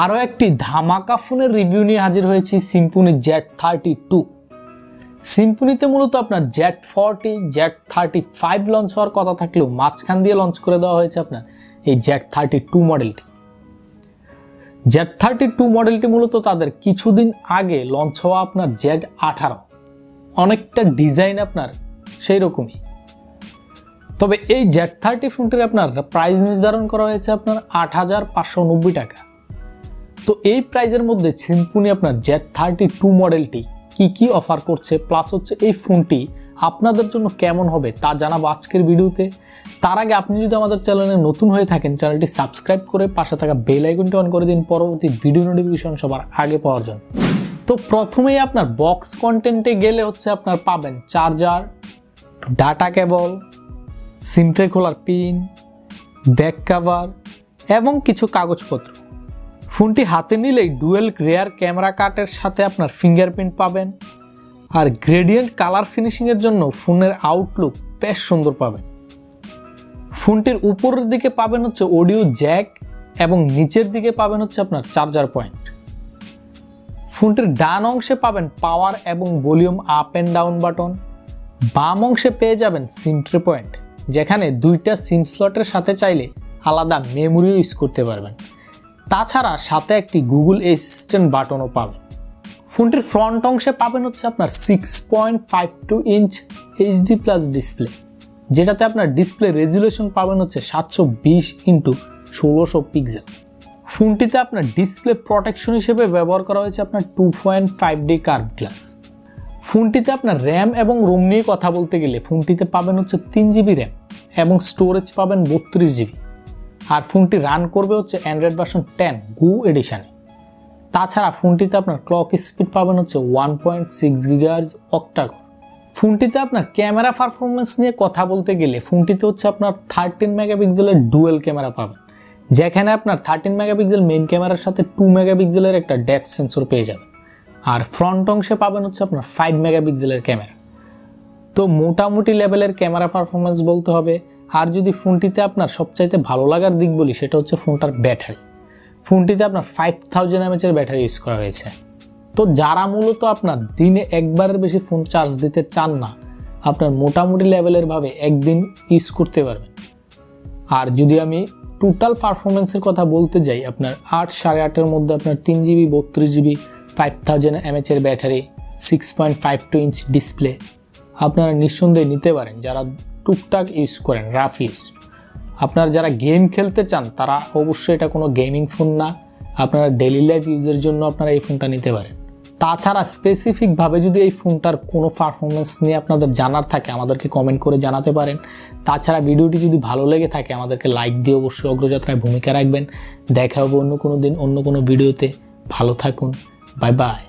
আরও একটি ধামাকা ফোনের রিভিউ নিয়ে হাজির হয়েছি সিম্ফনি Z32। সিম্ফনিতে মূলত আপনার Z40, Z35 লঞ্চ হওয়ার কথা থাকলেও মাঝখান দিয়ে লঞ্চ করে দেওয়া হয়েছে আপনার এই Z32 মডেলটি। Z32 মডেলটি মূলত তাদের কিছুদিন আগে লঞ্চ হওয়া আপনার Z18, অনেকটা ডিজাইন আপনার সেই রকমই। তবে এই Z30 ফোনটির আপনার প্রাইস নির্ধারণ করা হয়েছে আপনার ৮,৫৯০ টাকা। তো এই প্রাইজের মধ্যে সিম্ফনি আপনার Z32 মডেলটি কি অফার করছে, প্লাস হচ্ছে এই ফোনটি আপনাদের জন্য কেমন হবে তা জানাবো আজকের ভিডিওতে। তার আগে আপনি যদি আমাদের চ্যানেলে নতুন হয়ে থাকেন, চ্যানেলটি সাবস্ক্রাইব করে পাশে থাকা বেল আইকনটি অন করে দিন পরবর্তী ভিডিও নোটিফিকেশন সবার আগে পাওয়ার জন্য। তো প্রথমেই আপনার বক্স কন্টেন্টে গেলে হচ্ছে আপনার পাবেন চার্জার, ডাটা কেবল, সিম ট্রে খোলার পিন, ব্যাক কভার এবং কিছু কাগজপত্র। ফোনটি হাতে নিলেই ডুয়েল রেয়ার ক্যামেরা কাটের সাথে আপনার ফিঙ্গারপ্রিন্ট পাবেন, আর গ্রেডিয়েন্ট কালার ফিনিশিংয়ের জন্য ফোনের আউটলুক বেশ সুন্দর পাবেন। ফোনটির উপরের দিকে পাবেন হচ্ছে অডিও জ্যাক এবং নিচের দিকে পাবেন হচ্ছে আপনার চার্জার পয়েন্ট। ফোনটির ডান অংশে পাবেন পাওয়ার এবং volume up and down button, বাম অংশে পেয়ে যাবেন সিম ট্রে পয়েন্ট, যেখানে দুইটা সিম স্লটের সাথে চাইলে আলাদা মেমোরিও ইউজ করতে পারবেন। তাছাড়া সাথে একটি গুগল অ্যাসিস্ট্যান্ট বাটনও পাবেন। ফোনটির ফ্রন্ট অংশে পাবেন হচ্ছে আপনার 6.52 ইঞ্চ এইচডি প্লাস ডিসপ্লে, যেটাতে আপনার ডিসপ্লে রেজুলেশন পাবেন হচ্ছে 720x1600 পিক্সেল। ফোনটিতে আপনার ডিসপ্লে প্রোটেকশন হিসেবে ব্যবহার করা হয়েছে আপনার 2.5D কার্ভ গ্লাস। ফোনটিতে আপনার র্যাম এবং রোম নিয়ে কথা বলতে গেলে ফোনটিতে পাবেন হচ্ছে 3GB র্যাম এবং স্টোরেজ পাবেন 32GB। আর ফোনটি রান করবে হচ্ছে অ্যান্ড্রয়েড ভার্সন 10 গো এডিশনে। তাছাড়া ফোনটিতে আপনার ক্লক স্পিড পাবেন হচ্ছে 1.6 GHz অক্টাকোর। ফোনটিতে আপনার ক্যামেরা পারফরমেন্স নিয়ে কথা বলতে গেলে ফোনটিতে হচ্ছে আপনার 13 মেগাপিক্সেলের ডুয়েল ক্যামেরা পাবেন, যেখানে আপনার 13 মেগাপিক্সেল মেইন ক্যামেরার সাথে 2 মেগাপিক্সেলের একটা ডেপথ সেন্সর পেয়ে যাবেন। আর ফ্রন্ট অংশে পাবেন হচ্ছে আপনার 5 মেগাপিক্সেলের ক্যামেরা। তো মোটামুটি লেভেলের ক্যামেরা পারফরমেন্স বলতে হবে। আর যদি ফোনটিতে আপনার সবচাইতে ভালো লাগার দিক বলি, সেটা হচ্ছে ফোনটার ব্যাটারি। ফোনটিতে আপনার 5000 mAh ব্যাটারি ইউজ করা হয়েছে। তো যারা মূলত আপনার দিনে একবারের বেশি ফোন চার্জ দিতে চান না, আপনার মোটামুটি লেভেলের ভাবে একদিন ইউজ করতে পারবেন। আর যদি আমি টোটাল পারফরমেন্সের কথা বলতে যাই, আপনার 8 8.5-এর মধ্যে আপনার 3GB 32GB 5000 mAh battery, 6.52 inch display আপনারা নিঃসন্দেহে নিতে পারেন যারা টুকটাক ইউজ করেন, রাফ ইউজ। আপনারা যারা গেম খেলতে চান তারা অবশ্যই এটা কোনো গেমিং ফোন না, আপনারা ডেইলি লাইফ ইউজের জন্য আপনারা এই ফোনটা নিতে পারেন। তাছাড়া স্পেসিফিকভাবে যদি এই ফোনটার কোনো পারফরমেন্স নিয়ে আপনাদের জানার থাকে আমাদেরকে কমেন্ট করে জানাতে পারেন। তাছাড়া ভিডিওটি যদি ভালো লেগে থাকে আমাদেরকে লাইক দিয়ে অবশ্যই অগ্রযাত্রায় ভূমিকা রাখবেন। দেখা হবে অন্য কোনো দিন অন্য কোনো ভিডিওতে। ভালো থাকুন, বাই বাই।